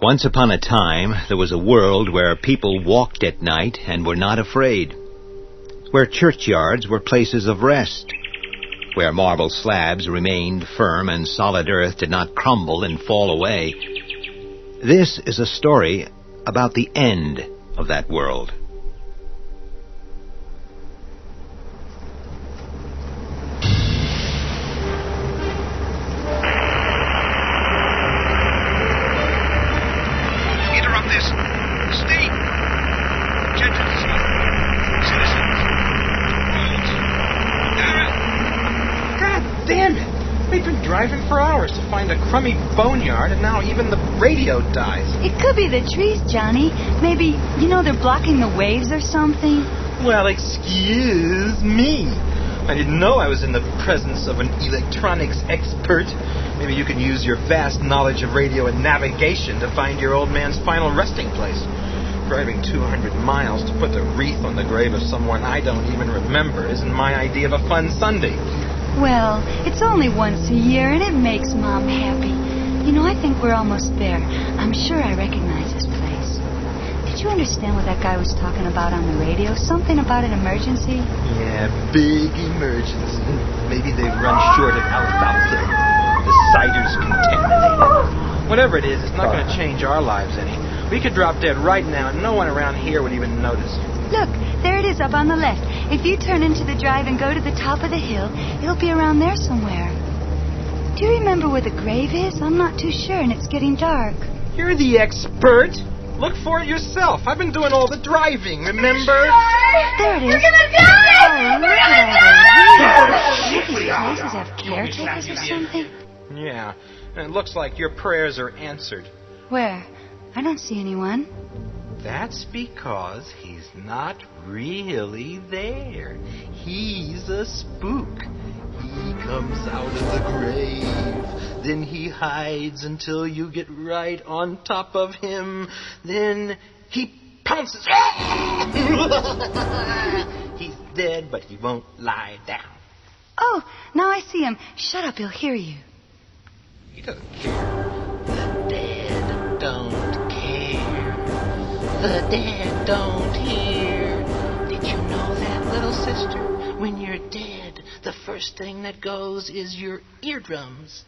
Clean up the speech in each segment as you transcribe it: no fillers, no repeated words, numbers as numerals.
Once upon a time, there was a world where people walked at night and were not afraid, where churchyards were places of rest, where marble slabs remained firm and solid earth did not crumble and fall away. This is a story about the end of that world. Driving for hours to find a crummy boneyard, and now even the radio dies. It could be the trees, Johnny. Maybe, they're blocking the waves or something. Well, excuse me. I didn't know I was in the presence of an electronics expert. Maybe you can use your vast knowledge of radio and navigation to find your old man's final resting place. Driving 200 miles to put the wreath on the grave of someone I don't even remember isn't my idea of a fun Sunday. Well, it's only once a year, and it makes Mom happy. I think we're almost there. I'm sure I recognize this place. Did you understand what that guy was talking about on the radio? Something about an emergency? Yeah, big emergency. Maybe they've run short of alfalfa. The cider's contaminated. Whatever it is, it's not going to change our lives any. We could drop dead right now, and no one around here would even notice. Look, there it is up on the left. If you turn into the drive and go to the top of the hill, it'll be around there somewhere. Do you remember where the grave is? I'm not too sure, and it's getting dark. You're the expert. Look for it yourself. I've been doing all the driving, remember? There it is. We're gonna die! Oh, look at all the these places have caretakers or something. Yeah, and it looks like your prayers are answered. Where? I don't see anyone. That's because he's not really there. He's a spook. He comes out of the grave. Then he hides until you get right on top of him. Then he pounces. He's dead, but he won't lie down. Oh, now I see him. Shut up, he'll hear you. He doesn't care. The dead don't care. The dead don't hear. Did you know that, little sister? When you're dead, the first thing that goes is your eardrums.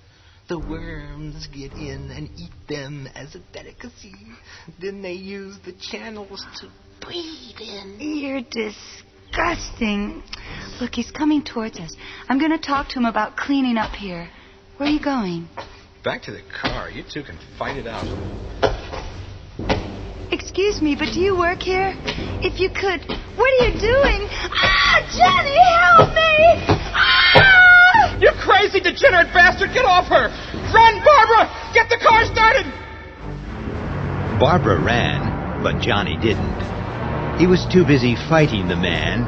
The worms get in and eat them as a delicacy. Then they use the channels to breathe in. You're disgusting. Look, he's coming towards us. I'm going to talk to him about cleaning up here. Where are you going? Back to the car. You two can fight it out. Excuse me, but do you work here? If you could, what are you doing? Ah, Johnny, help me! Ah! You crazy, degenerate bastard! Get off her! Run, Barbara! Get the car started! Barbara ran, but Johnny didn't. He was too busy fighting the man,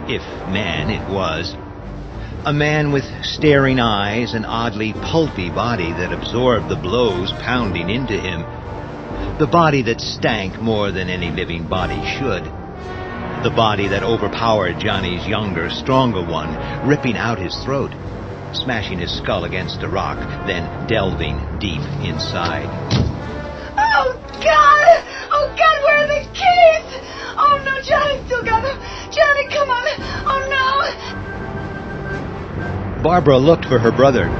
if man it was. A man with staring eyes, an oddly pulpy body that absorbed the blows pounding into him. The body that stank more than any living body should. The body that overpowered Johnny's younger, stronger one, ripping out his throat, smashing his skull against a rock, then delving deep inside. Oh, God! Oh, God, where are the keys? Oh, no, Johnny still got them. Johnny, come on. Oh, no. Barbara looked for her brother.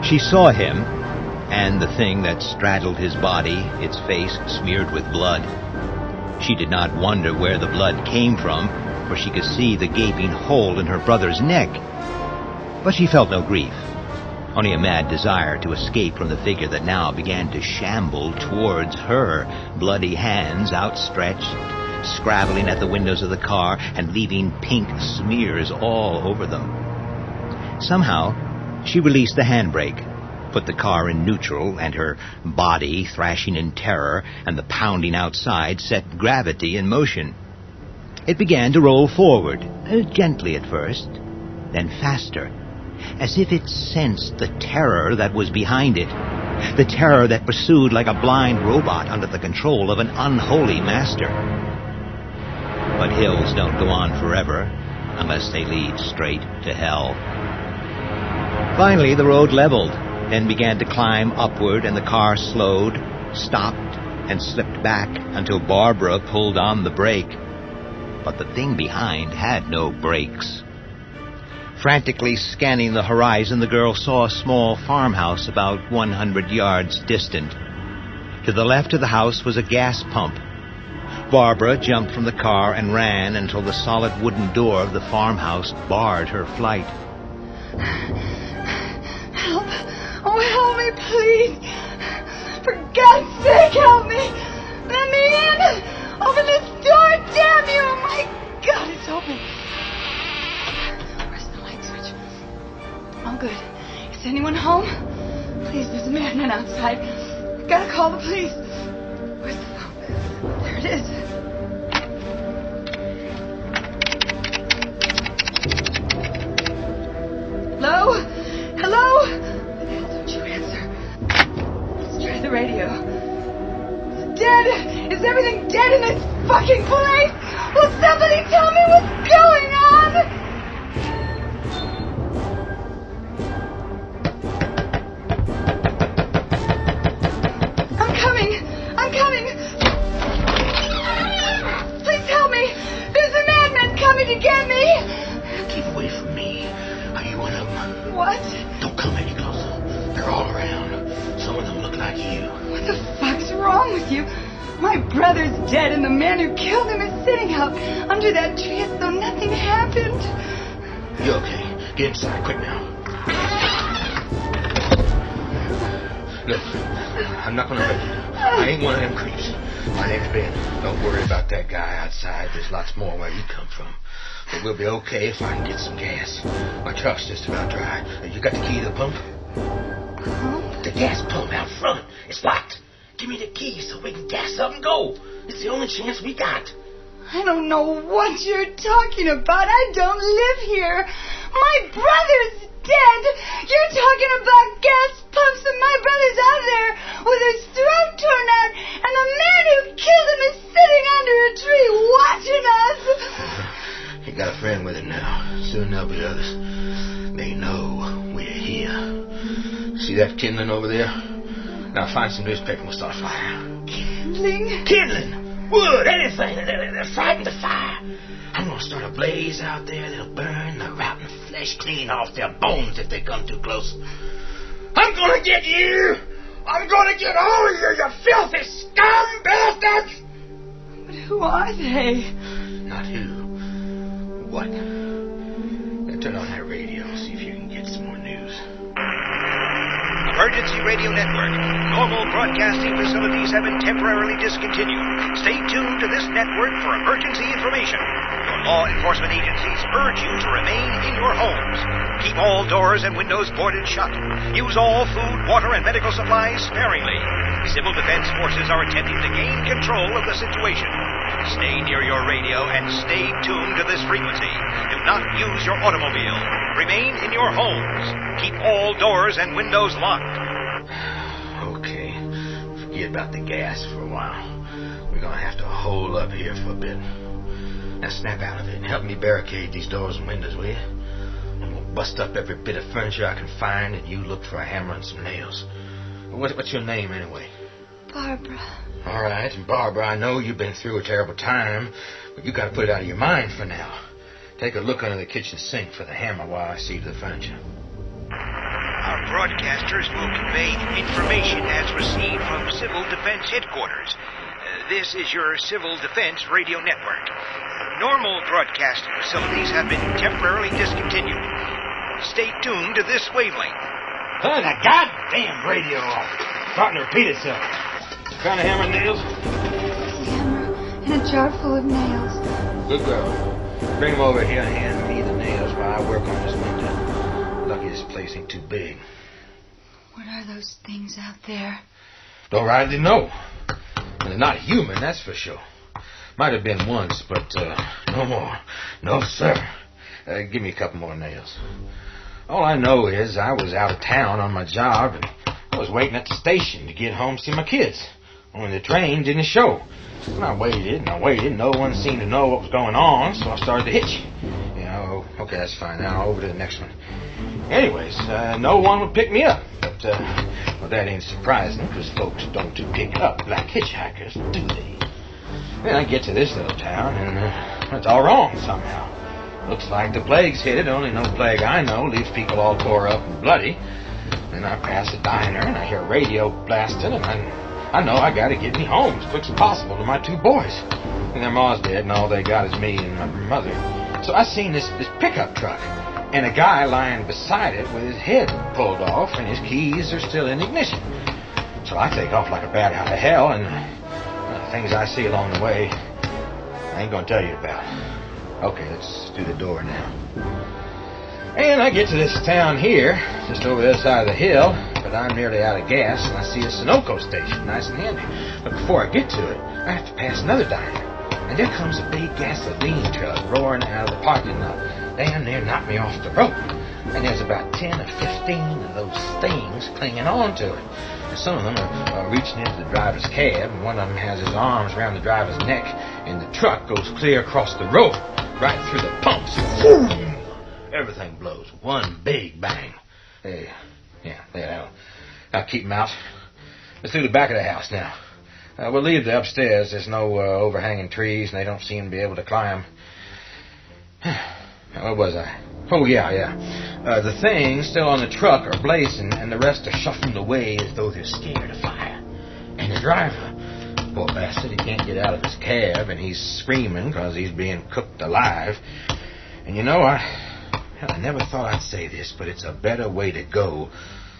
She saw him, and the thing that straddled his body, its face smeared with blood. She did not wonder where the blood came from, for she could see the gaping hole in her brother's neck. But she felt no grief, only a mad desire to escape from the figure that now began to shamble towards her, bloody hands outstretched, scrabbling at the windows of the car and leaving pink smears all over them. Somehow, she released the handbrake, put the car in neutral, and her body, thrashing in terror, and the pounding outside set gravity in motion. It began to roll forward, gently at first, then faster, as if it sensed the terror that was behind it, the terror that pursued like a blind robot under the control of an unholy master. But hills don't go on forever, unless they lead straight to hell. Finally, the road leveled, then began to climb upward, and the car slowed, stopped and slipped back until Barbara pulled on the brake. But the thing behind had no brakes. Frantically scanning the horizon, the girl saw a small farmhouse about 100 yards distant. To the left of the house was a gas pump. Barbara jumped from the car and ran until the solid wooden door of the farmhouse barred her flight. Help! Oh, help me, please! For God's sake, help me! Let me in! Open this door, damn you! Oh, my God, it's open. Where's the light switch? Oh, good. Is anyone home? Please, there's a madman outside. I've got to call the police. Where's the phone? There it is. Hello? Hello? Why the hell don't you answer? Let's try the radio. It's dead! Is everything dead in this fucking place? Will somebody tell me what's going on? I'm coming! Please help me! There's a madman coming to get me! Keep away from me. Are you one of them? What? Don't come any closer. They're all around. Some of them look like you. What the fuck's wrong with you? My brother's dead and the man who killed him is sitting out under that tree as though nothing happened. You okay? Get inside, quick now. Look, I'm not gonna hurt you. I ain't one of them creeps. My name's Ben. Don't worry about that guy outside. There's lots more where you come from. But we'll be okay if I can get some gas. My truck's just about dry. You got the key to the pump? The gas pump out front. It's locked. Give me the key so we can gas up and go. It's the only chance we got. I don't know what you're talking about. I don't live here. My brother's dead. You're talking about gas pumps and my brother's out there with his throat torn out and the man who killed him is sitting under a tree watching us. You got a friend with him now. Soon there'll be others. They know we're here. See that kindling over there? Now find some newspaper and we'll start a fire. Kindling? Kindling! Wood! Anything! They're frightened of fire. I'm gonna start a blaze out there that'll burn the rotten flesh clean off their bones if they come too close. I'm gonna get you! I'm gonna get all of you, you filthy scum bastards! But who are they? Not who. What? Now turn on that radio, see if you can get some more news. Emergency Radio Network. Normal broadcasting facilities have been temporarily discontinued. Stay tuned to this network for emergency information. Your law enforcement agencies urge you to remain in your homes. Keep all doors and windows boarded shut. Use all food, water, and medical supplies sparingly. Civil defense forces are attempting to gain control of the situation. Stay near your radio and stay tuned to this frequency. Do not use your automobile. Remain in your homes. Keep all doors and windows locked. Okay. Forget about the gas for a while. We're gonna have to hold up here for a bit. Now snap out of it and help me barricade these doors and windows, will you? I'm gonna bust up every bit of furniture I can find and you look for a hammer and some nails. What's your name anyway? Barbara. All right, and Barbara, I know you've been through a terrible time, but you got to put it out of your mind for now. Take a look under the kitchen sink for the hammer while I see to the furniture. Our broadcasters will convey information as received from Civil Defense Headquarters. This is your Civil Defense Radio Network. Normal broadcasting facilities have been temporarily discontinued. Stay tuned to this wavelength. Turn the goddamn radio off. Starting to repeat itself. Kind of hammer and nails? A hammer and a jar full of nails. Good girl. Bring them over here and hand me the nails while I work on this window. Lucky this place ain't too big. What are those things out there? Don't rightly know. And they're not human, that's for sure. Might have been once, but no more. No, sir. Give me a couple more nails. All I know is I was out of town on my job, and I was waiting at the station to get home to see my kids. Only the train didn't show. And I waited, no one seemed to know what was going on, so I started to hitch. You know, Oh, okay, that's fine. Now over to the next one. Anyways, no one would pick me up. But, well, that ain't surprising, because folks don't pick up like hitchhikers, do they? Then I get to this little town, and it's all wrong somehow. Looks like the plague's hit it, only no plague I know leaves people all tore up and bloody. Then I pass a diner, and I hear a radio blasting, and I know I gotta get me home as quick as possible to my 2 boys. And their ma's dead, and all they got is me and my mother. So I seen this pickup truck, and a guy lying beside it with his head pulled off, and his keys are still in ignition. So I take off like a bat out of hell, and the things I see along the way, I ain't gonna tell you about. Okay, let's do the door now. And I get to this town here, just over the other side of the hill, but I'm nearly out of gas, and I see a Sunoco station, nice and handy. But before I get to it, I have to pass another diner. And there comes a big gasoline truck roaring out of the parking lot. Damn near knocked me off the road. And there's about 10 or 15 of those things clinging on to it. And some of them are reaching into the driver's cab, and one of them has his arms around the driver's neck, and the truck goes clear across the road, right through the pumps. Boom! Everything blows. One big bang. Hey, yeah, I'll keep them out. Let's do the back of the house now. We'll leave the upstairs. There's no overhanging trees, and they don't seem to be able to climb. Where was I? Oh, yeah. The things still on the truck are blazing, and the rest are shuffling away as though they're scared of fire. And the driver, poor bastard, he can't get out of his cab, and he's screaming because he's being cooked alive. And you know, I never thought I'd say this, but it's a better way to go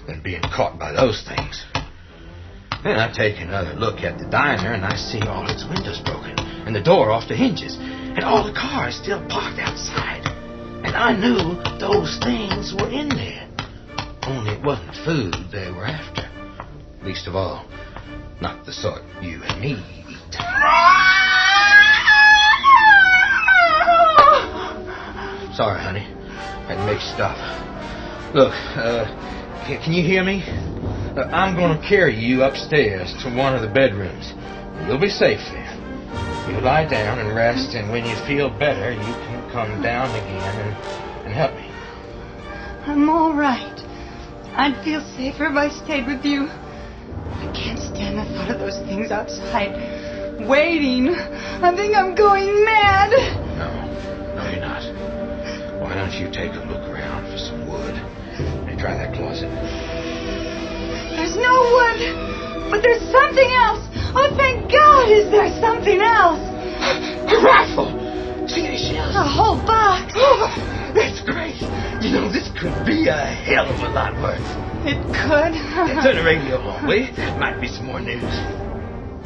than being caught by those things. Then I take another look at the diner, and I see all its windows broken, and the door off the hinges, and all the cars still parked outside. And I knew those things were in there. Only it wasn't food they were after. Least of all, not the sort you and me eat. Sorry, honey. Had to make you stop. Look, can you hear me? I'm going to carry you upstairs to one of the bedrooms. You'll be safe there. You lie down and rest, and when you feel better, you can come down again and help me. I'm all right. I'd feel safer if I stayed with you. I can't stand the thought of those things outside, waiting. I think I'm going mad. No, you're not. Why don't you take a look around for some wood? Hey, try that closet. There's no wood, but there's something else. Oh, thank God, is there something else? A rifle! See these shells? A whole box. Oh, that's great. You know, this could be a hell of a lot worse. It could. Turn the radio on, will you? Might be some more news.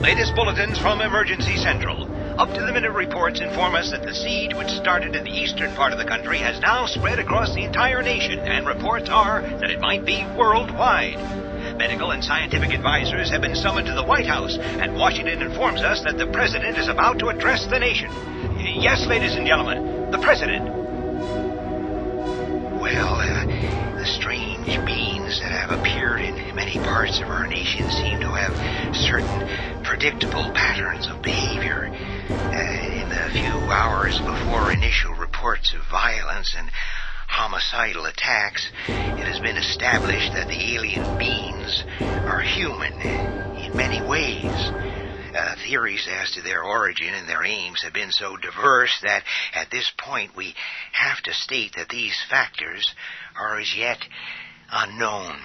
Latest bulletins from Emergency Central. Up-to-the-minute reports inform us that the siege, which started in the eastern part of the country, has now spread across the entire nation, and reports are that it might be worldwide. Medical and scientific advisors have been summoned to the White House, and Washington informs us that the president is about to address the nation. Yes, ladies and gentlemen, the president. Well, the strange beings that have appeared in many parts of our nation seem to have certain predictable patterns of behavior. In the few hours before initial reports of violence and homicidal attacks, it has been established that the alien beings are human in many ways. Theories as to their origin and their aims have been so diverse that at this point we have to state that these factors are as yet unknown.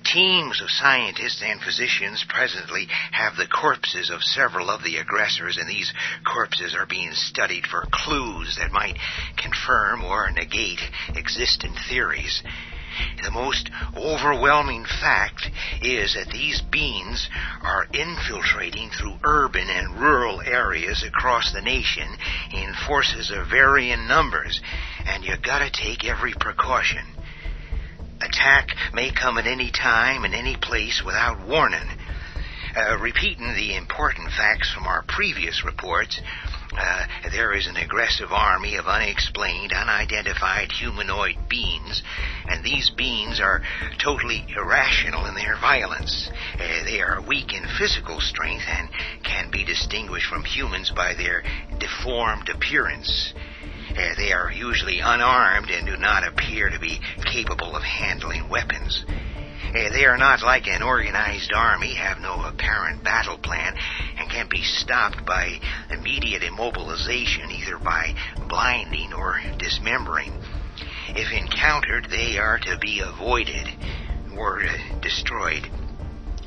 Teams of scientists and physicians presently have the corpses of several of the aggressors, and these corpses are being studied for clues that might confirm or negate existing theories. The most overwhelming fact is that these beings are infiltrating through urban and rural areas across the nation in forces of varying numbers, and you gotta take every precaution. Attack may come at any time and any place without warning. Repeating the important facts from our previous reports, there is an aggressive army of unexplained, unidentified humanoid beings, and these beings are totally irrational in their violence. They are weak in physical strength and can be distinguished from humans by their deformed appearance. They are usually unarmed and do not appear to be capable of handling weapons. They are not like an organized army, have no apparent battle plan, and can be stopped by immediate immobilization, either by blinding or dismembering. If encountered, they are to be avoided or destroyed.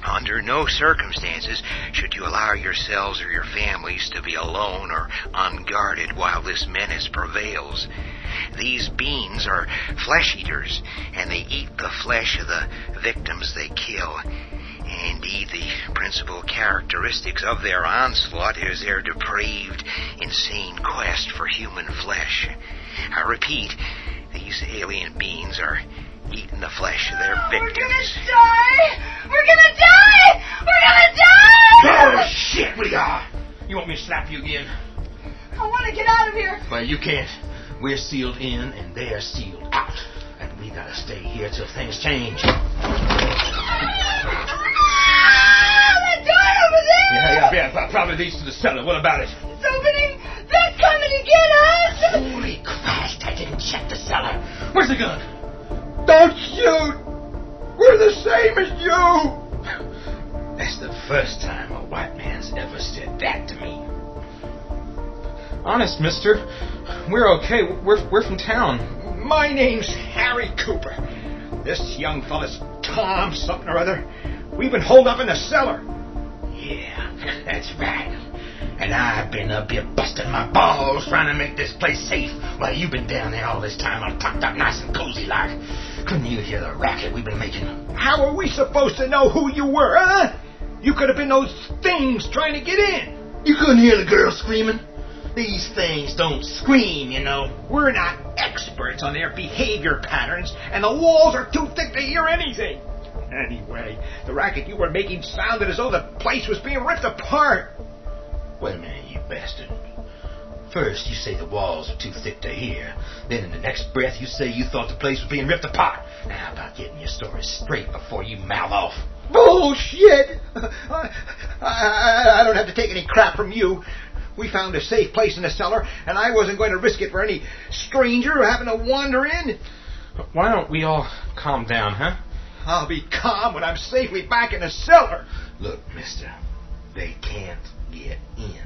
Under no circumstances should you allow yourselves or your families to be alone or unguarded while this menace prevails. These beings are flesh eaters, and they eat the flesh of the victims they kill. Indeed, the principal characteristics of their onslaught is their depraved, insane quest for human flesh. I repeat, these alien beings are eating the flesh of their victims. We're gonna die! We're gonna die! We're gonna die! Oh, shit, we are! You want me to slap you again? I want to get out of here. Well, you can't. We're sealed in and they're sealed out. And we gotta stay here till things change. That door over there! Yeah, probably leads to the cellar. What about it? It's opening. They're coming to get us! Holy Christ, I didn't check the cellar. Where's the gun? Don't shoot! We're the same as you! That's the first time a white man's ever said that to me. Honest, mister, we're okay. We're from town. My name's Harry Cooper. This young fella's Tom something or other. We've been holed up in the cellar. Yeah, that's right. And I've been up here busting my balls trying to make this place safe while you've been down there all this time all tucked up nice and cozy like. Couldn't you hear the racket we've been making? How are we supposed to know who you were, huh? You could have been those things trying to get in. You couldn't hear the girl screaming? These things don't scream, you know. We're not experts on their behavior patterns, and the walls are too thick to hear anything. Anyway, the racket you were making sounded as though the place was being ripped apart. Wait a minute, you bastard. First, you say the walls are too thick to hear. Then in the next breath, you say you thought the place was being ripped apart. Now, how about getting your story straight before you mouth off? Bullshit! I don't have to take any crap from you. We found a safe place in the cellar, and I wasn't going to risk it for any stranger who happened to wander in. Why don't we all calm down, huh? I'll be calm when I'm safely back in the cellar. Look, mister, they can't get in.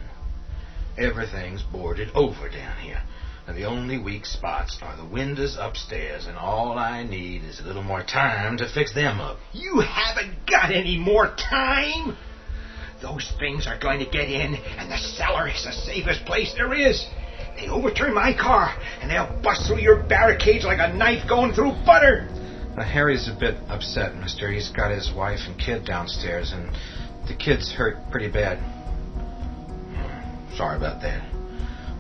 Everything's boarded over down here. And the only weak spots are the windows upstairs, and all I need is a little more time to fix them up. You haven't got any more time? Those things are going to get in, and the cellar is the safest place there is. They overturn my car, and they'll bust through your barricades like a knife going through butter. Harry's a bit upset, mister. He's got his wife and kid downstairs, and the kid's hurt pretty bad. Sorry about that.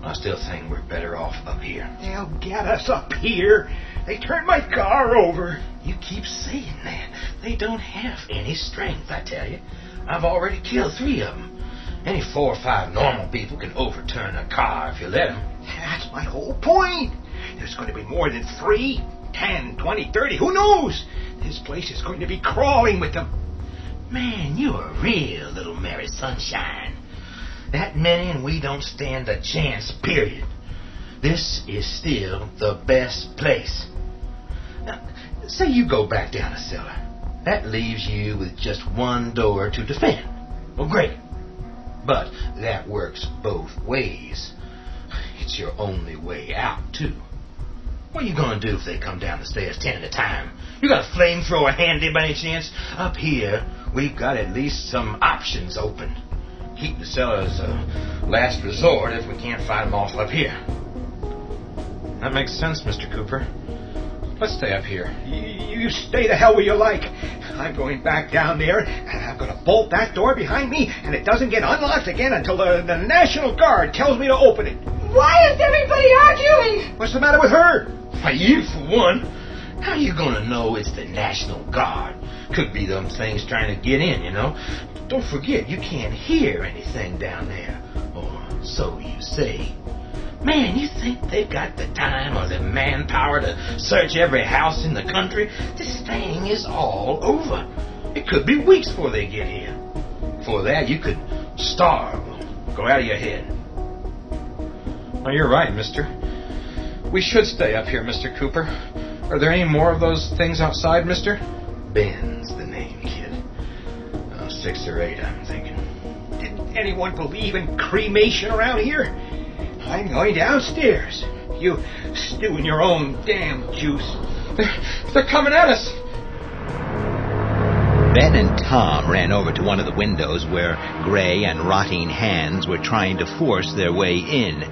I still think we're better off up here. They'll get us up here. They turned my car over. You keep saying that. They don't have any strength, I tell you. I've already killed 3 of them. Any 4 or 5 normal people can overturn a car if you let them. That's my whole point. There's going to be more than 3, 10, 20, 30. Who knows? This place is going to be crawling with them. Man, you're a real little Mary Sunshine. That many and we don't stand a chance, period. This is still the best place. Now, say you go back down the cellar. That leaves you with just 1 door to defend. Well, great. But that works both ways. It's your only way out, too. What are you going to do if they come down the stairs 10 at a time? You got a flamethrower handy by any chance? Up here, we've got at least some options open. Keep the cellar as a last resort if we can't fight them off up here. That makes sense, Mr. Cooper. Let's stay up here. You stay the hell where you like. I'm going back down there, and I'm going to bolt that door behind me, and it doesn't get unlocked again until the National Guard tells me to open it. Why is everybody arguing? What's the matter with her? Why, you, for one. How are you going to know it's the National Guard? Could be them things trying to get in, you know. Don't forget, you can't hear anything down there. Or so you say. Man, you think they've got the time or the manpower to search every house in the country? This thing is all over. It could be weeks before they get here. Before that, you could starve or go out of your head. Oh, you're right, mister. We should stay up here, Mr. Cooper. Are there any more of those things outside, mister? Ben's the name, kid. 6 or 8, I'm thinking. Didn't anyone believe in cremation around here? I'm going downstairs. You stew in your own damn juice. They're coming at us. Ben and Tom ran over to one of the windows where gray and rotting hands were trying to force their way in.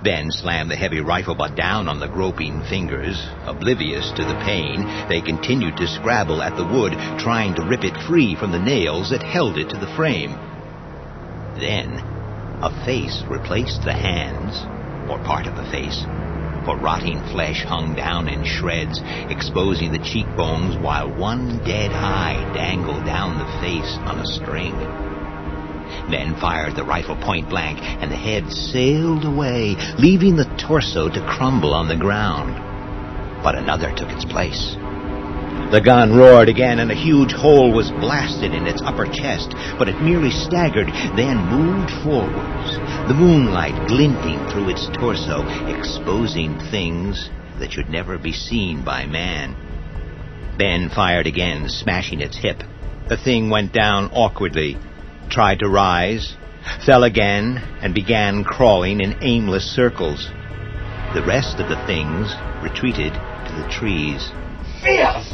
Ben slammed the heavy rifle butt down on the groping fingers. Oblivious to the pain, they continued to scrabble at the wood, trying to rip it free from the nails that held it to the frame. Then, a face replaced the hands, or part of the face, for rotting flesh hung down in shreds, exposing the cheekbones while one dead eye dangled down the face on a string. Ben fired the rifle point blank, and the head sailed away, leaving the torso to crumble on the ground. But another took its place. The gun roared again, and a huge hole was blasted in its upper chest, but it merely staggered, then moved forwards, the moonlight glinting through its torso, exposing things that should never be seen by man. Ben fired again, smashing its hip. The thing went down awkwardly, tried to rise, fell again, and began crawling in aimless circles. The rest of the things retreated to the trees. Filth!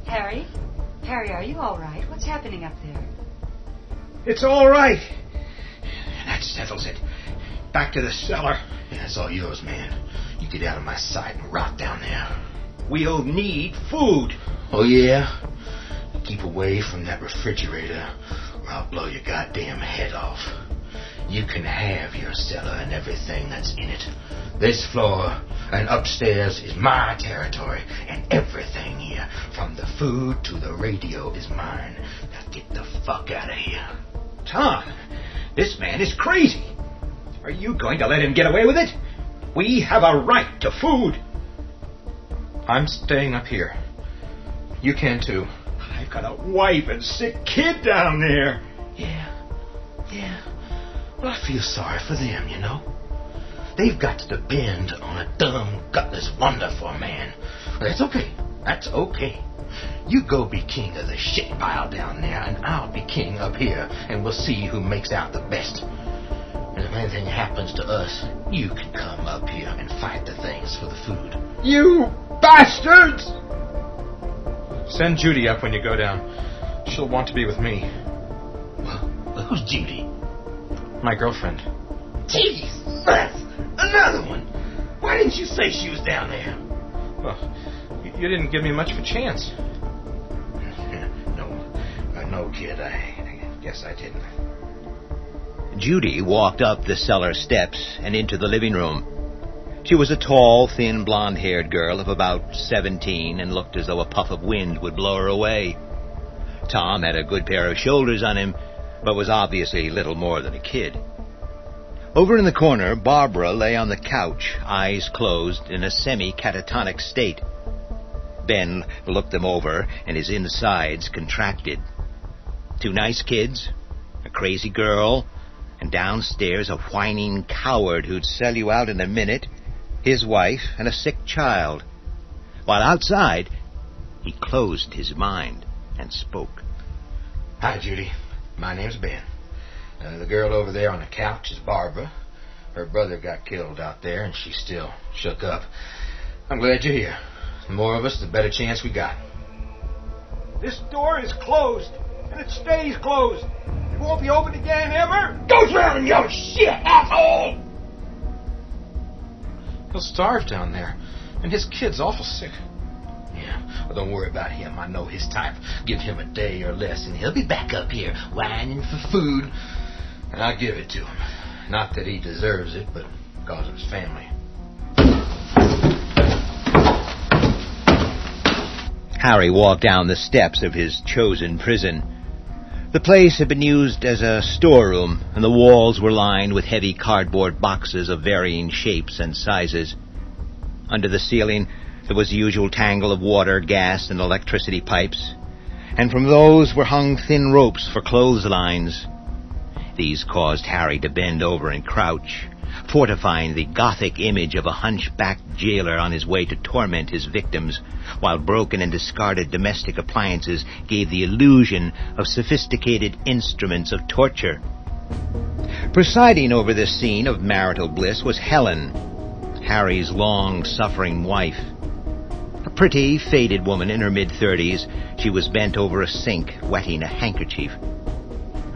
Harry? Harry, are you all right? What's happening up there? It's all right. That settles it. Back to the cellar. Yeah, it's all yours, man. You get out of my sight and rot down there. We'll need food. Oh, yeah? Keep away from that refrigerator, or I'll blow your goddamn head off. You can have your cellar and everything that's in it. This floor and upstairs is my territory, and everything here, from the food to the radio, is mine. Now get the fuck out of here. Tom, this man is crazy. Are you going to let him get away with it? We have a right to food. I'm staying up here. You can too. I've got a wife and sick kid down there. Yeah. Well, I feel sorry for them, you know. They've got to depend on a dumb, gutless wonder for a man. Well, that's okay. You go be king of the shit pile down there, and I'll be king up here, and we'll see who makes out the best. And if anything happens to us, you can come up here and fight the things for the food. You bastards! Send Judy up when you go down. She'll want to be with me. Well, who's Judy? My girlfriend. Jesus! Another one! Why didn't you say she was down there? Well, you didn't give me much of a chance. No, kid, I guess I didn't. Judy walked up the cellar steps and into the living room. She was a tall, thin, blonde-haired girl of about 17 and looked as though a puff of wind would blow her away. Tom had a good pair of shoulders on him, but was obviously little more than a kid. Over in the corner, Barbara lay on the couch, eyes closed, in a semi-catatonic state. Ben looked them over, and his insides contracted. 2 nice kids, a crazy girl, and downstairs a whining coward who'd sell you out in a minute, his wife, and a sick child. While outside, he closed his mind and spoke. Hi, Judy. My name's Ben. The girl over there on the couch is Barbara. Her brother got killed out there, and she's still shook up. I'm glad you're here. The more of us, the better chance we got. This door is closed, and it stays closed. It won't be opened again, ever. Go drown in your shit, asshole! He'll starve down there, and his kid's awful sick. Yeah, well, don't worry about him. I know his type. Give him a day or less, and he'll be back up here, whining for food. And I'll give it to him. Not that he deserves it, but because of his family. Harry walked down the steps of his chosen prison. The place had been used as a storeroom, and the walls were lined with heavy cardboard boxes of varying shapes and sizes. Under the ceiling, there was the usual tangle of water, gas, and electricity pipes, and from those were hung thin ropes for clotheslines. These caused Harry to bend over and crouch, fortifying the Gothic image of a hunchbacked jailer on his way to torment his victims, while broken and discarded domestic appliances gave the illusion of sophisticated instruments of torture. Presiding over this scene of marital bliss was Helen, Harry's long-suffering wife. A pretty, faded woman in her mid-30s, she was bent over a sink, wetting a handkerchief.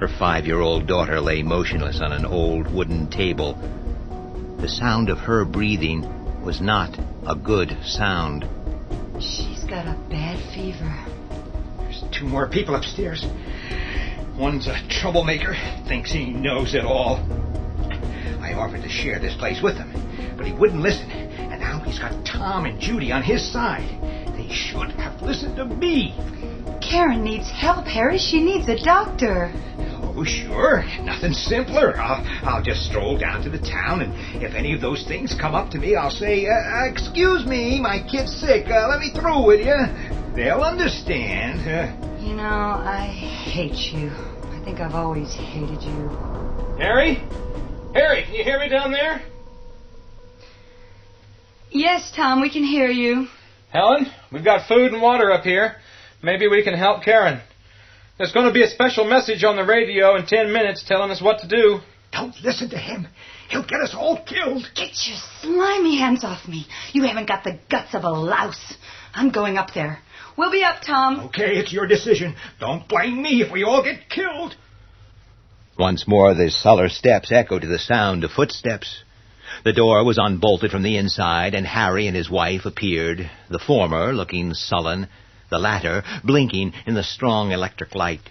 Her 5-year-old daughter lay motionless on an old wooden table. The sound of her breathing was not a good sound. She's got a bad fever. There's 2 more people upstairs. One's a troublemaker, thinks he knows it all. I offered to share this place with him, but he wouldn't listen. And now he's got Tom and Judy on his side. They should have listened to me. Karen needs help, Harry. She needs a doctor. Oh, sure. Nothing simpler. I'll just stroll down to the town, and if any of those things come up to me, I'll say, excuse me, my kid's sick. Let me through with you. They'll understand. You know, I hate you. I think I've always hated you. Harry? Harry, can you hear me down there? Yes, Tom, we can hear you. Helen, we've got food and water up here. Maybe we can help Karen. There's going to be a special message on the radio in 10 minutes telling us what to do. Don't listen to him. He'll get us all killed. Get your slimy hands off me. You haven't got the guts of a louse. I'm going up there. We'll be up, Tom. Okay, it's your decision. Don't blame me if we all get killed. Once more the cellar steps echoed to the sound of footsteps. The door was unbolted from the inside, and Harry and his wife appeared, the former looking sullen, the latter blinking in the strong electric light.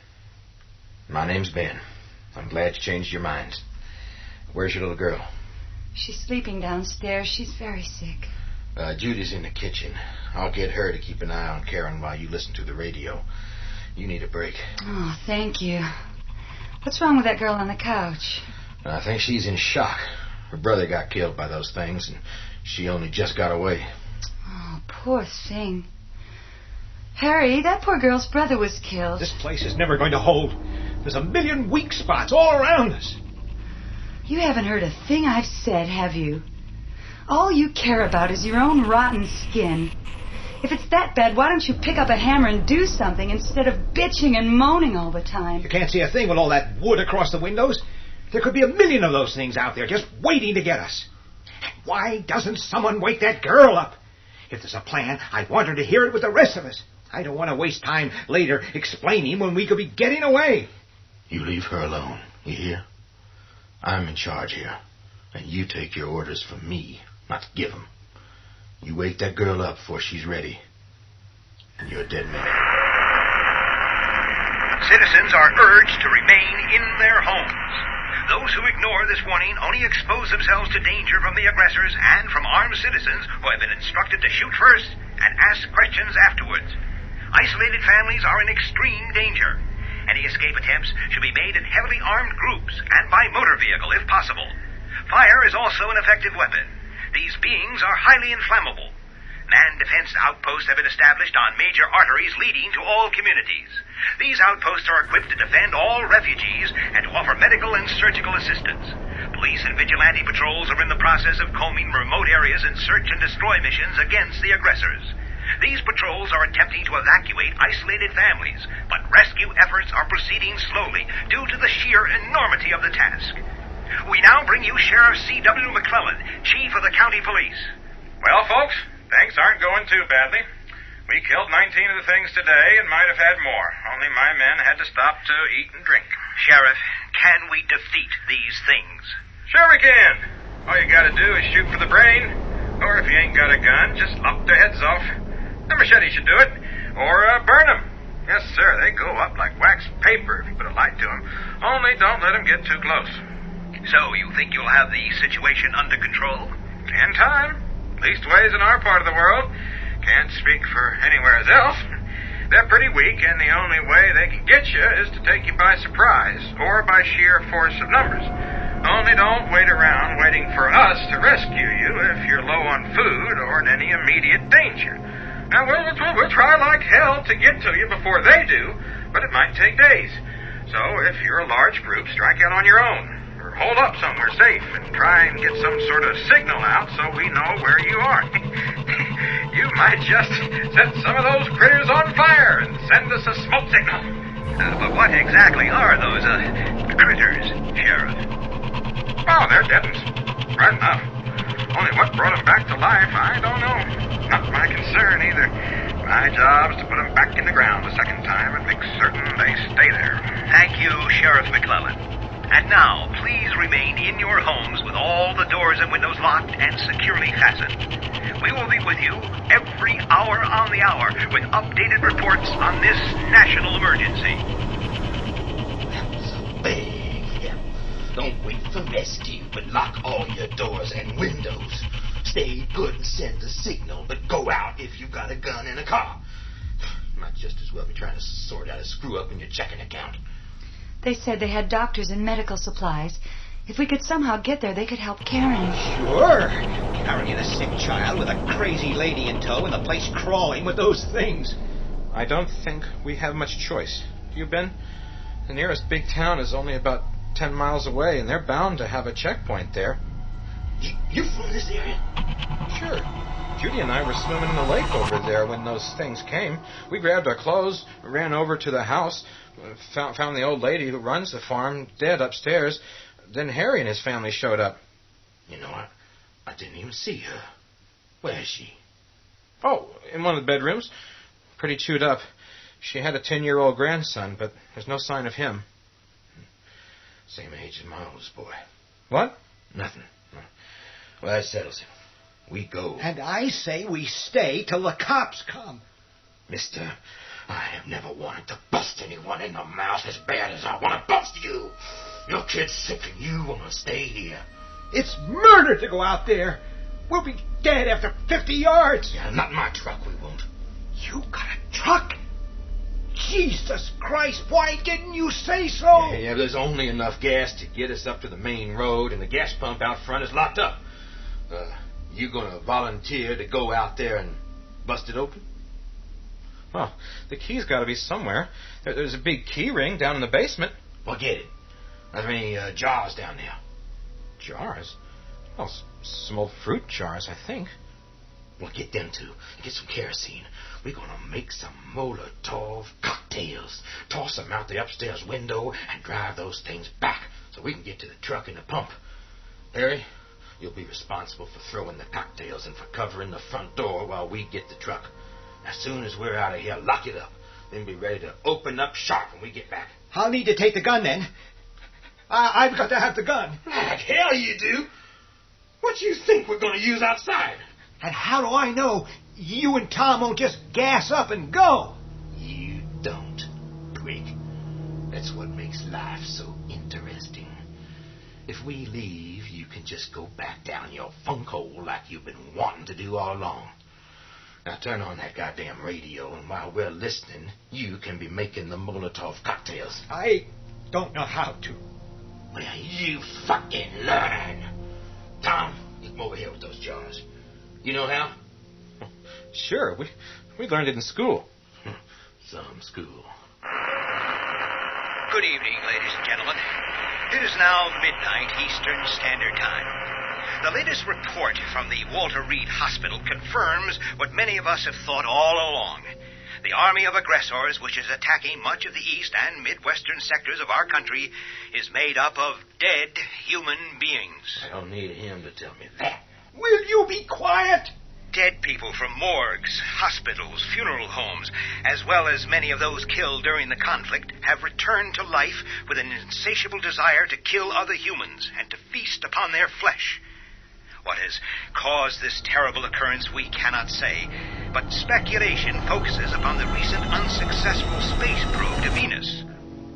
My name's Ben. I'm glad you changed your minds. Where's your little girl? She's sleeping downstairs. She's very sick. Judy's in the kitchen. I'll get her to keep an eye on Karen while you listen to the radio. You need a break. Oh, thank you. What's wrong with that girl on the couch? I think she's in shock. Her brother got killed by those things, and she only just got away. Oh, poor thing. Harry, that poor girl's brother was killed. This place is never going to hold. There's a million weak spots all around us. You haven't heard a thing I've said, have you? All you care about is your own rotten skin. If it's that bad, why don't you pick up a hammer and do something instead of bitching and moaning all the time? You can't see a thing with all that wood across the windows. There could be a million of those things out there just waiting to get us. Why doesn't someone wake that girl up? If there's a plan, I want her to hear it with the rest of us. I don't want to waste time later explaining when we could be getting away. You leave her alone, you hear? I'm in charge here, and you take your orders from me, not give them. You wake that girl up before she's ready, and you're a dead man. Citizens are urged to remain in their homes. Those who ignore this warning only expose themselves to danger from the aggressors and from armed citizens who have been instructed to shoot first and ask questions afterwards. Isolated families are in extreme danger. Any escape attempts should be made in heavily armed groups and by motor vehicle if possible. Fire is also an effective weapon. These beings are highly inflammable. Man-defense outposts have been established on major arteries leading to all communities. These outposts are equipped to defend all refugees and to offer medical and surgical assistance. Police and vigilante patrols are in the process of combing remote areas in search and destroy missions against the aggressors. These patrols are attempting to evacuate isolated families, but rescue efforts are proceeding slowly due to the sheer enormity of the task. We now bring you Sheriff C.W. McClellan, Chief of the County Police. Well, folks, things aren't going too badly. We killed 19 of the things today and might have had more. Only my men had to stop to eat and drink. Sheriff, can we defeat these things? Sure we can. All you gotta do is shoot for the brain. Or if you ain't got a gun, just lop their heads off. A machete should do it. Or burn them. Yes, sir, they go up like wax paper if you put a light to them. Only don't let them get too close. So you think you'll have the situation under control? In time. Leastways in our part of the world. Can't speak for anywhere else. They're pretty weak, and the only way they can get you is to take you by surprise, or by sheer force of numbers. Only don't wait around waiting for us to rescue you if you're low on food or in any immediate danger. Now, we'll try like hell to get to you before they do, but it might take days. So if you're a large group, strike out on your own. hold up somewhere safe and try and get some sort of signal out so we know where you are. You might just set some of those critters on fire and send us a smoke signal. But what exactly are those, critters, Sheriff? Oh, they're dead ones. Right enough. Only what brought them back to life, I don't know. Not my concern either. My job's to put them back in the ground a second time and make certain they stay there. Thank you, Sheriff McClellan. And now, please remain in your homes with all the doors and windows locked and securely fastened. We will be with you every hour on the hour with updated reports on this national emergency. That's a big help. Don't wait for rescue, but lock all your doors and windows. Stay put and send the signal, but go out if you got a gun in a car. Might just as well be trying to sort out a screw-up in your checking account. They said they had doctors and medical supplies. If we could somehow get there, they could help Karen. Sure. Carrying a sick child with a crazy lady in tow and the place crawling with those things. I don't think we have much choice. You, Ben? The nearest big town is only about 10 miles away, and they're bound to have a checkpoint there. You from this area? Sure. Judy and I were swimming in the lake over there when those things came. We grabbed our clothes, ran over to the house, found the old lady who runs the farm dead upstairs. Then Harry and his family showed up. You know, I didn't even see her. Where is she? Oh, in one of the bedrooms. Pretty chewed up. She had a 10-year-old grandson, but there's no sign of him. Same age as my oldest boy. What? Nothing. Well, that settles it. We go. And I say we stay till the cops come. Mister, I have never wanted to bust anyone in the mouth as bad as I want to bust you. Your kid's sick and you want to stay here. It's murder to go out there. We'll be dead after 50 yards. Yeah, not in my truck, we won't. You got a truck? Jesus Christ, why didn't you say so? Yeah, there's only enough gas to get us up to the main road, and the gas pump out front is locked up. You gonna volunteer to go out there and bust it open? Well, the key's got to be somewhere. There's a big key ring down in the basement. Well, get it. Are there any jars down there? Jars? Well, some old fruit jars, I think. Well, get them too. Get some kerosene. We're gonna make some Molotov cocktails. Toss them out the upstairs window and drive those things back so we can get to the truck and the pump. Harry, you'll be responsible for throwing the cocktails and for covering the front door while we get the truck. As soon as we're out of here, lock it up. Then be ready to open up sharp when we get back. I'll need to take the gun then. I've got to have the gun. Like hell you do. What do you think we're going to use outside? And how do I know you and Tom won't just gas up and go? You don't, prick. That's what makes life so interesting. If we leave, you can just go back down your funk hole like you've been wanting to do all along. Now turn on that goddamn radio, and while we're listening, you can be making the Molotov cocktails. I don't know how to. Well, you fucking learn. Tom, you come over here with those jars. You know how? Sure, we learned it in school. Some school. Good evening, ladies and gentlemen. It is now midnight Eastern Standard Time. The latest report from the Walter Reed Hospital confirms what many of us have thought all along. The army of aggressors, which is attacking much of the east and midwestern sectors of our country, is made up of dead human beings. I don't need him to tell me that. Will you be quiet? dead people from morgues, hospitals, funeral homes, as well as many of those killed during the conflict, have returned to life with an insatiable desire to kill other humans and to feast upon their flesh. What has caused this terrible occurrence we cannot say, but speculation focuses upon the recent unsuccessful space probe to Venus.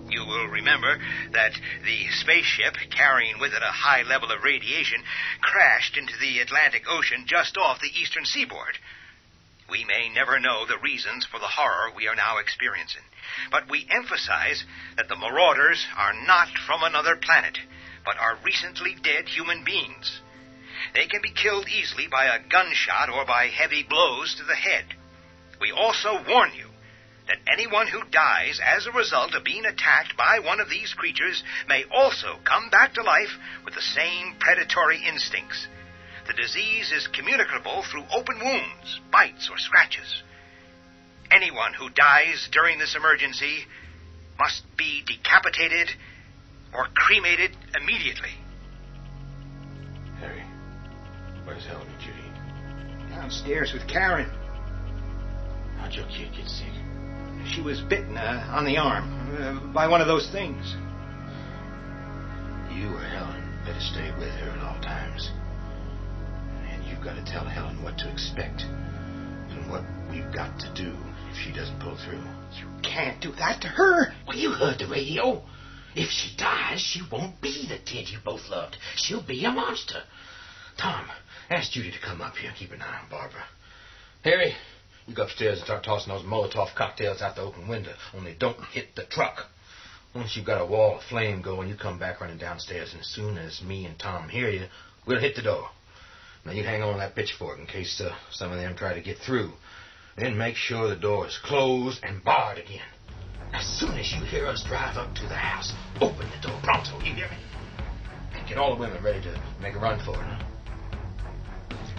You will remember that the spaceship, carrying with it a high level of radiation, crashed into the Atlantic Ocean just off the eastern seaboard. We may never know the reasons for the horror we are now experiencing, but we emphasize that the marauders are not from another planet, but are recently dead human beings. They can be killed easily by a gunshot or by heavy blows to the head. We also warn you that anyone who dies as a result of being attacked by one of these creatures may also come back to life with the same predatory instincts. The disease is communicable through open wounds, bites, or scratches. Anyone who dies during this emergency must be decapitated or cremated immediately. Harry, where's Helen and Judy? Downstairs with Karen. How'd your kid get sick? She was bitten on the arm by one of those things. You or Helen better stay with her at all times. And you've got to tell Helen what to expect and what we've got to do if she doesn't pull through. You can't do that to her. Well, you heard the radio. If she dies, she won't be the kid you both loved. She'll be a monster. Tom, ask Judy to come up here and keep an eye on Barbara. Harry, you go upstairs and start tossing those Molotov cocktails out the open window. Only don't hit the truck. Once you've got a wall of flame going, you come back running downstairs, and as soon as me and Tom hear you, we'll hit the door. Now, you hang on to that pitchfork in case some of them try to get through. Then make sure the door is closed and barred again. As soon as you hear us drive up to the house, open the door pronto, you hear me? And get all the women ready to make a run for it.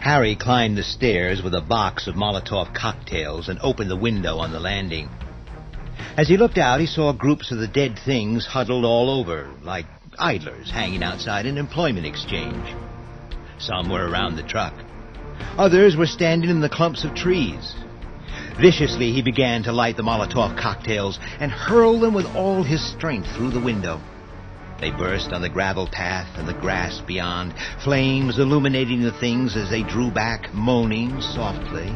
Harry climbed the stairs with a box of Molotov cocktails and opened the window on the landing. As he looked out, he saw groups of the dead things huddled all over, like idlers hanging outside an employment exchange. Some were around the truck. Others were standing in the clumps of trees. Viciously, he began to light the Molotov cocktails and hurl them with all his strength through the window. They burst on the gravel path and the grass beyond, flames illuminating the things as they drew back, moaning softly.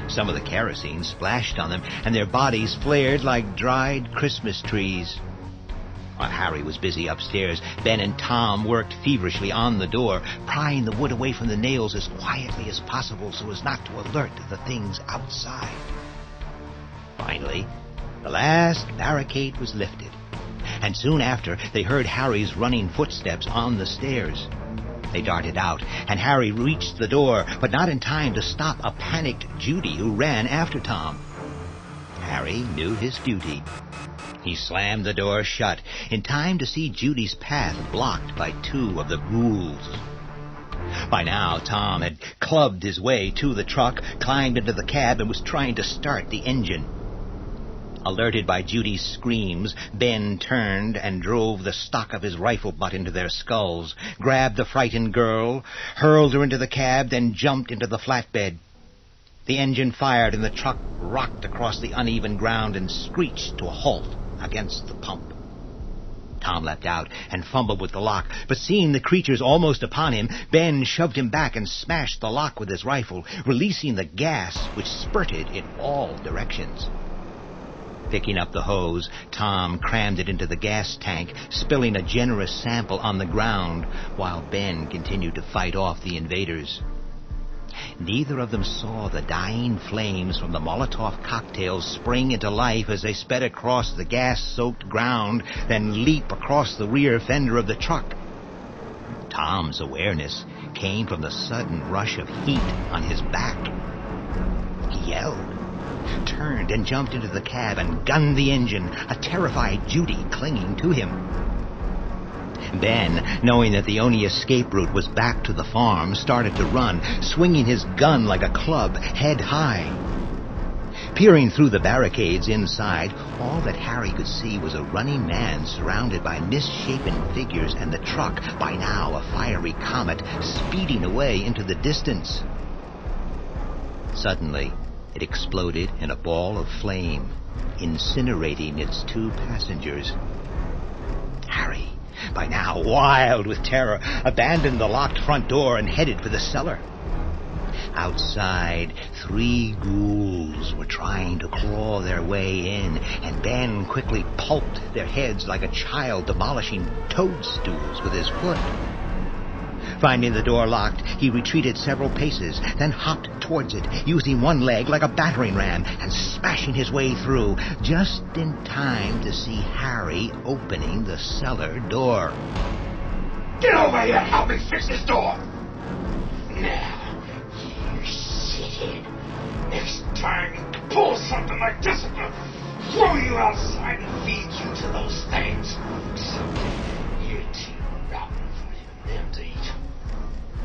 Some of the kerosene splashed on them, and their bodies flared like dried Christmas trees. While Harry was busy upstairs, Ben and Tom worked feverishly on the door, prying the wood away from the nails as quietly as possible so as not to alert the things outside. Finally, the last barricade was lifted, and soon after they heard Harry's running footsteps on the stairs. They darted out, and Harry reached the door, but not in time to stop a panicked Judy who ran after Tom. Harry knew his duty. He slammed the door shut in time to see Judy's path blocked by two of the ghouls. By now, Tom had clubbed his way to the truck, climbed into the cab, and was trying to start the engine. Alerted by Judy's screams, Ben turned and drove the stock of his rifle butt into their skulls, grabbed the frightened girl, hurled her into the cab, then jumped into the flatbed. The engine fired and the truck rocked across the uneven ground and screeched to a halt against the pump. Tom leapt out and fumbled with the lock, but seeing the creatures almost upon him, Ben shoved him back and smashed the lock with his rifle, releasing the gas which spurted in all directions. Picking up the hose, Tom crammed it into the gas tank, spilling a generous sample on the ground, while Ben continued to fight off the invaders. Neither of them saw the dying flames from the Molotov cocktails spring into life as they sped across the gas-soaked ground, then leap across the rear fender of the truck. Tom's awareness came from the sudden rush of heat on his back. He yelled, turned and jumped into the cab and gunned the engine, a terrified Judy clinging to him. Ben, knowing that the only escape route was back to the farm, started to run, swinging his gun like a club, head high. Peering through the barricades inside, all that Harry could see was a running man surrounded by misshapen figures and the truck, by now a fiery comet, speeding away into the distance. Suddenly, it exploded in a ball of flame, incinerating its two passengers. Harry, by now wild with terror, abandoned the locked front door and headed for the cellar. Outside, 3 ghouls were trying to claw their way in, and Ben quickly pulped their heads like a child demolishing toadstools with his foot. Finding the door locked, he retreated several paces, then hopped towards it, using one leg like a battering ram and smashing his way through, just in time to see Harry opening the cellar door. Get over here and help me fix this door! Now, you shithead. If next time you pull something like this, I'm gonna throw you outside and feed you to those things. Something you're too rotten for even them to eat.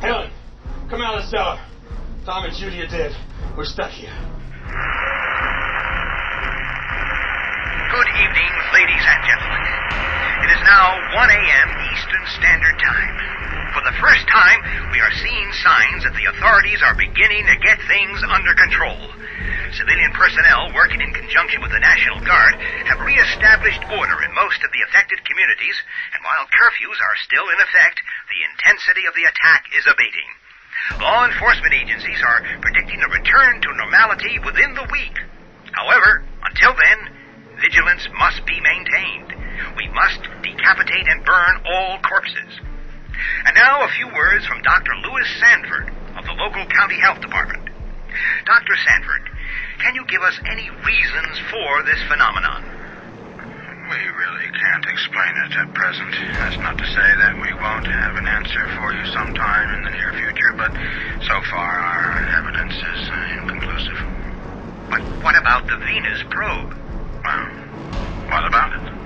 Helen, come out of the cellar. Tom and Judy are dead. We're stuck here. Good evening, ladies and gentlemen. It is now 1 a.m. Eastern Standard Time. For the first time, we are seeing signs that the authorities are beginning to get things under control. Civilian personnel working in conjunction with the National Guard have reestablished order in most of the affected communities, and while curfews are still in effect, the intensity of the attack is abating. Law enforcement agencies are predicting a return to normality within the week. However, until then, vigilance must be maintained. We must decapitate and burn all corpses. And now a few words from Dr. Lewis Sanford of the local county health department. Dr. Sanford, can you give us any reasons for this phenomenon? We really can't explain it at present. That's not to say that we won't have an answer for you sometime in the near future, but so far our evidence is inconclusive. But what about the Venus probe? Well, what about it?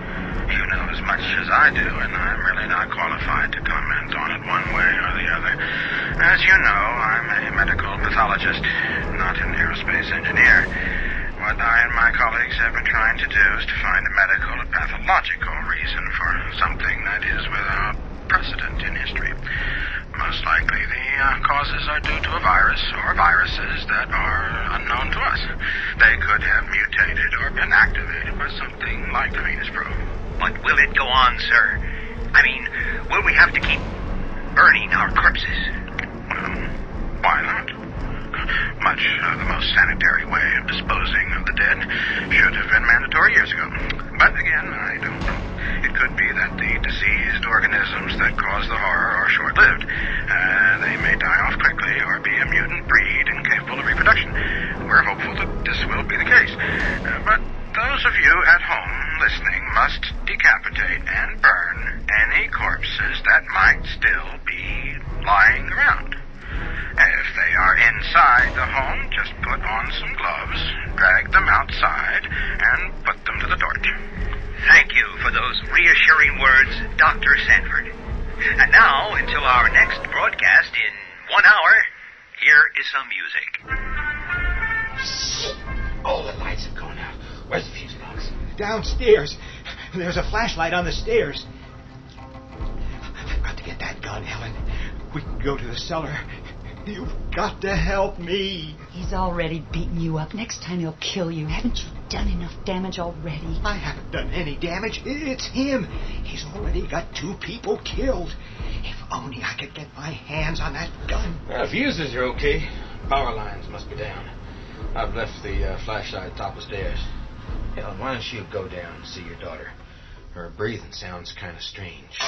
You know as much as I do, and I'm really not qualified to comment on it one way or the other. As you know, I'm a medical pathologist, not an aerospace engineer. What I and my colleagues have been trying to do is to find a medical or pathological reason for something that is without precedent in history. Most likely the causes are due to a virus or viruses that are unknown to us. They could have mutated or been activated by something like the Venus probe. But will it go on, sir? I mean, will we have to keep burning our corpses? Well, why not? Much the most sanitary way of disposing of the dead should have been mandatory years ago. But again, I don't know. It could be that the diseased organisms that cause the horror are short-lived. They may die off quickly or be a mutant breed incapable of reproduction. We're hopeful that this will be the case. But those of you at home listening must decapitate and burn any corpses that might still be lying around. If they are inside the home, just put on some gloves, drag them outside, and put them to the torch. Thank you for those reassuring words, Dr. Sanford. And now, until our next broadcast in 1 hour, here is some music. Shit! All the lights have gone out. Where's the fuse box? Downstairs. There's a flashlight on the stairs. I've got to get that gun, Helen. We can go to the cellar. You've got to help me. He's already beaten you up. Next time he'll kill you. Haven't you done enough damage already? I haven't done any damage. It's him. He's already got 2 people killed. If only I could get my hands on that gun. Fuses are okay. Power lines must be down. I've left the flashlight at the top of the stairs. Helen, why don't you go down and see your daughter? Her breathing sounds kind of strange.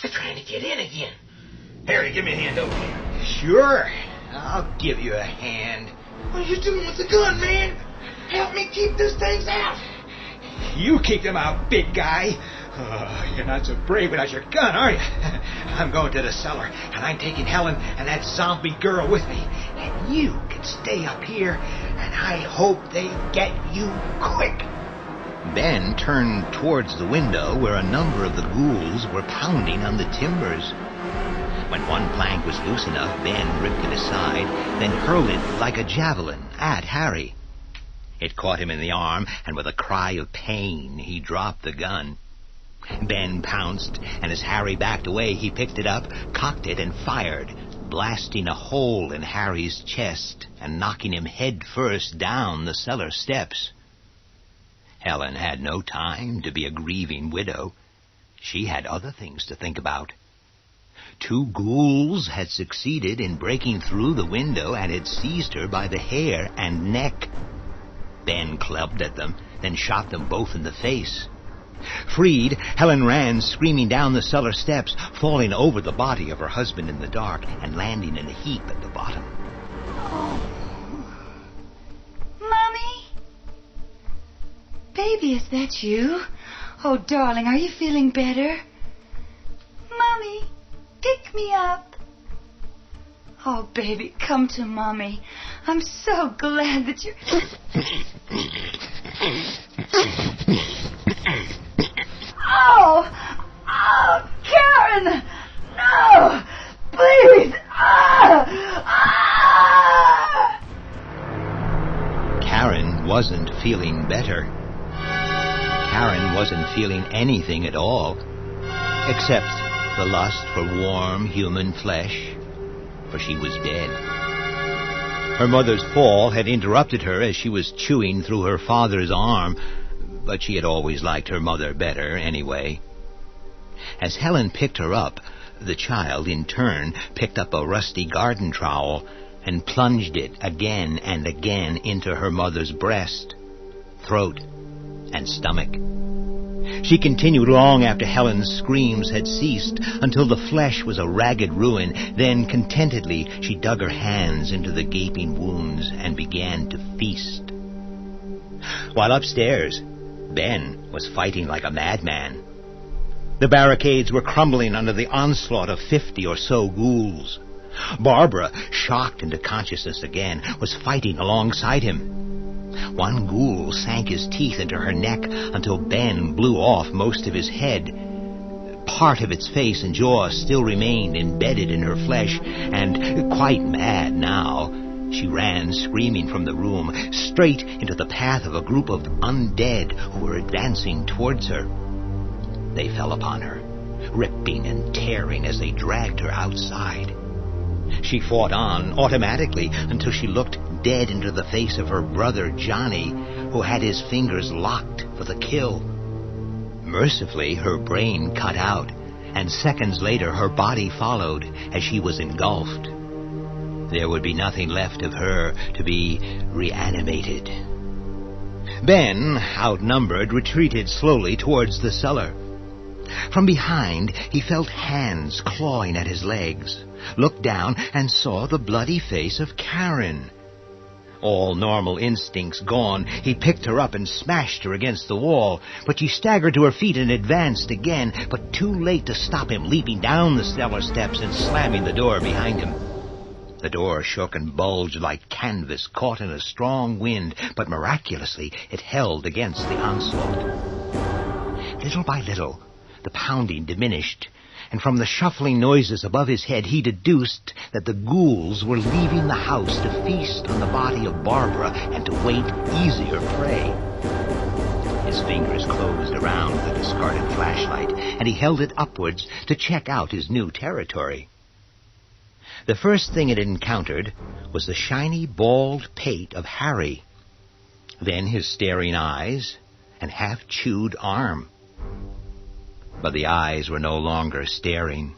They're trying to get in again. Harry, give me a hand over here. Sure. I'll give you a hand. What are you doing with the gun, man? Help me keep these things out. You keep them out, big guy. Oh, you're not so brave without your gun, are you? I'm going to the cellar, and I'm taking Helen and that zombie girl with me. And you can stay up here, and I hope they get you quick. Ben turned towards the window where a number of the ghouls were pounding on the timbers. When one plank was loose enough, Ben ripped it aside, then hurled it like a javelin at Harry. It caught him in the arm, and with a cry of pain, he dropped the gun. Ben pounced, and as Harry backed away, he picked it up, cocked it, and fired, blasting a hole in Harry's chest and knocking him head first down the cellar steps. Helen had no time to be a grieving widow. She had other things to think about. 2 ghouls had succeeded in breaking through the window and had seized her by the hair and neck. Ben clubbed at them, then shot them both in the face. Freed, Helen ran screaming down the cellar steps, falling over the body of her husband in the dark and landing in a heap at the bottom. Oh. Mommy? Baby, is that you? Oh, darling, are you feeling better? Mommy, pick me up. Oh, baby, come to Mommy. I'm so glad that you're... Oh! Oh, Karen! No! Please! Karen wasn't feeling better. Karen wasn't feeling anything at all, except the lust for warm human flesh, for she was dead. Her mother's fall had interrupted her as she was chewing through her father's arm, but she had always liked her mother better anyway. As Helen picked her up, the child, in turn, picked up a rusty garden trowel and plunged it again and again into her mother's breast, throat, and stomach. She continued long after Helen's screams had ceased, until the flesh was a ragged ruin. Then, contentedly, she dug her hands into the gaping wounds and began to feast. While upstairs, Ben was fighting like a madman. The barricades were crumbling under the onslaught of 50 or so ghouls. Barbara, shocked into consciousness again, was fighting alongside him. One ghoul sank his teeth into her neck until Ben blew off most of his head. Part of its face and jaw still remained embedded in her flesh, and, quite mad now, she ran screaming from the room, straight into the path of a group of undead who were advancing towards her. They fell upon her, ripping and tearing as they dragged her outside. She fought on automatically until she looked dead into the face of her brother Johnny, who had his fingers locked for the kill. Mercifully, her brain cut out, and seconds later her body followed as she was engulfed. There would be nothing left of her to be reanimated. Ben, outnumbered, retreated slowly towards the cellar. From behind, he felt hands clawing at his legs, looked down, and saw the bloody face of Karen. All normal instincts gone, he picked her up and smashed her against the wall, but she staggered to her feet and advanced again, but too late to stop him leaping down the cellar steps and slamming the door behind him. The door shook and bulged like canvas caught in a strong wind, but miraculously it held against the onslaught. Little by little, the pounding diminished, and from the shuffling noises above his head he deduced that the ghouls were leaving the house to feast on the body of Barbara and to wait easier prey. His fingers closed around the discarded flashlight, and he held it upwards to check out his new territory. The first thing it encountered was the shiny, bald pate of Harry, then his staring eyes and half-chewed arm. But the eyes were no longer staring.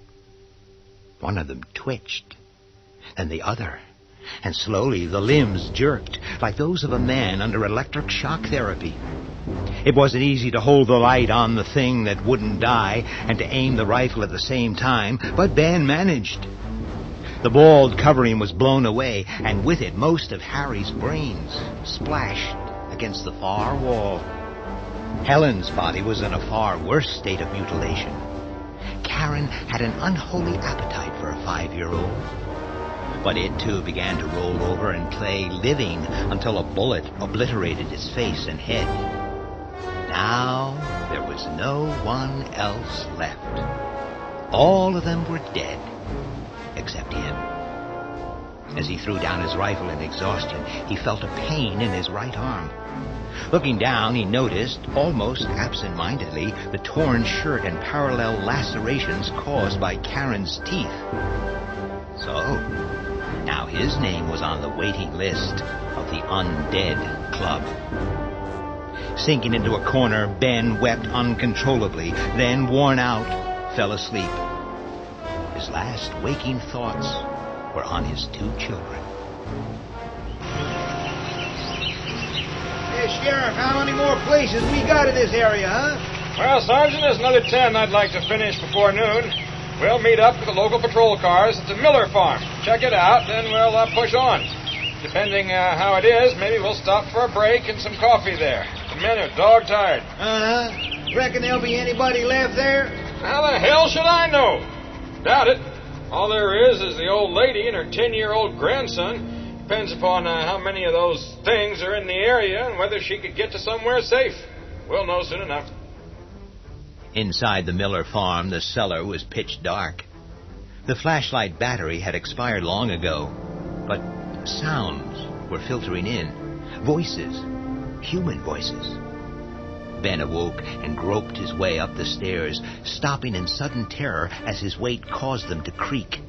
One of them twitched, then the other, and slowly the limbs jerked, like those of a man under electric shock therapy. It wasn't easy to hold the light on the thing that wouldn't die and to aim the rifle at the same time, but Ben managed. The bald covering was blown away, and with it most of Harry's brains splashed against the far wall. Helen's body was in a far worse state of mutilation. Karen had an unholy appetite for a 5-year-old. But it, too, began to roll over and play living until a bullet obliterated its face and head. Now there was no one else left. All of them were dead, except him. As he threw down his rifle in exhaustion, he felt a pain in his right arm. Looking down, he noticed, almost absent-mindedly, the torn shirt and parallel lacerations caused by Karen's teeth. So, now his name was on the waiting list of the Undead Club. Sinking into a corner, Ben wept uncontrollably, then, worn out, fell asleep. His last waking thoughts were on his 2 children. Hey, Sheriff, how many more places we got in this area, huh? Well, Sergeant, there's another 10 I'd like to finish before noon. We'll meet up with the local patrol cars at the Miller farm. Check it out, then we'll push on. Depending how it is, maybe we'll stop for a break and some coffee there. The men are dog-tired. Uh-huh. Reckon there'll be anybody left there? How the hell should I know? Doubt it. All there is the old lady and her 10-year-old grandson. Depends upon how many of those things are in the area and whether she could get to somewhere safe. We'll know soon enough. Inside the Miller farm, the cellar was pitch dark. The flashlight battery had expired long ago, but sounds were filtering in. Voices. Human voices. Ben awoke and groped his way up the stairs, stopping in sudden terror as his weight caused them to creak.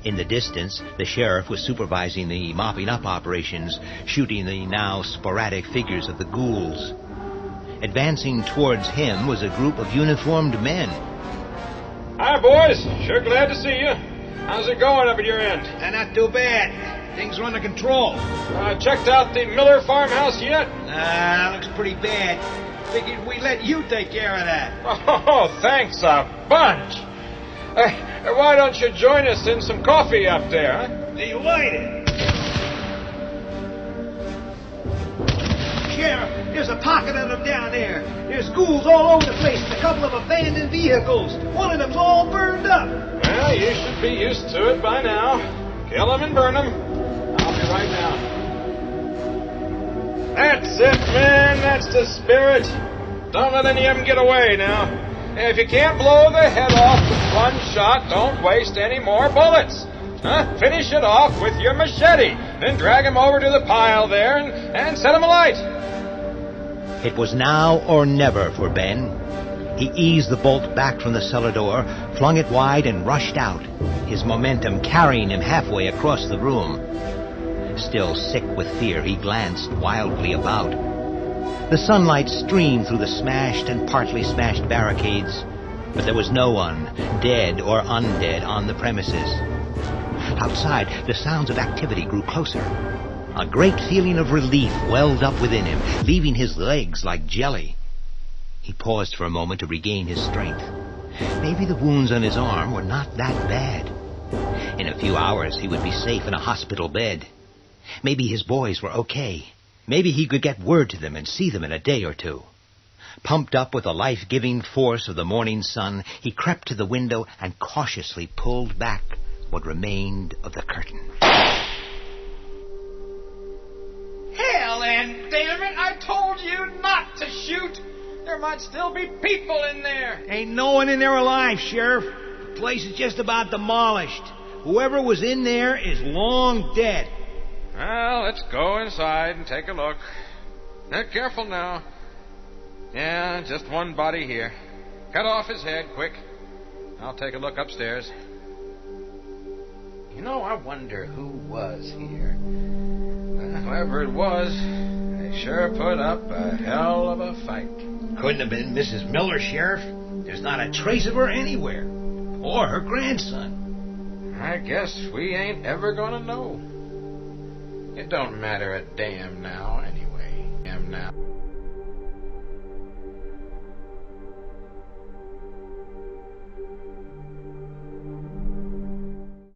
In the distance, the sheriff was supervising the mopping-up operations, shooting the now sporadic figures of the ghouls. Advancing towards him was a group of uniformed men. Hi, boys. Sure glad to see you. How's it going up at your end? Not too bad. Things are under control. Checked out the Miller farmhouse yet? Looks pretty bad. Figured we'd let you take care of that. Oh, thanks a bunch. Why don't you join us in some coffee up there, huh? Delighted. Sheriff, there's a pocket of them down there. There's ghouls all over the place and a couple of abandoned vehicles. One of them's all burned up. Well, you should be used to it by now. Kill them and burn them. I'll be right down. That's it, man. That's the spirit. Don't let any of them get away now. If you can't blow the head off with one shot, don't waste any more bullets. Finish it off with your machete. Then drag him over to the pile there and set him alight. It was now or never for Ben. He eased the bolt back from the cellar door, flung it wide, and rushed out, his momentum carrying him halfway across the room. Still sick with fear, he glanced wildly about. The sunlight streamed through the smashed and partly smashed barricades, but there was no one, dead or undead, on the premises. Outside, the sounds of activity grew closer. A great feeling of relief welled up within him, leaving his legs like jelly. He paused for a moment to regain his strength. Maybe the wounds on his arm were not that bad. In a few hours, he would be safe in a hospital bed. Maybe his boys were okay. Maybe he could get word to them and see them in a day or two. Pumped up with the life-giving force of the morning sun, he crept to the window and cautiously pulled back what remained of the curtain. Hell, and damn it, I told you not to shoot. There might still be people in there. Ain't no one in there alive, Sheriff. The place is just about demolished. Whoever was in there is long dead. Well, let's go inside and take a look. Now, careful now. Yeah, just one body here. Cut off his head, quick. I'll take a look upstairs. You know, I wonder who was here. Whoever it was, they sure put up a hell of a fight. Couldn't have been Mrs. Miller, Sheriff. There's not a trace of her anywhere. Or her grandson. I guess we ain't ever gonna know. It don't matter a damn now, anyway. Damn now.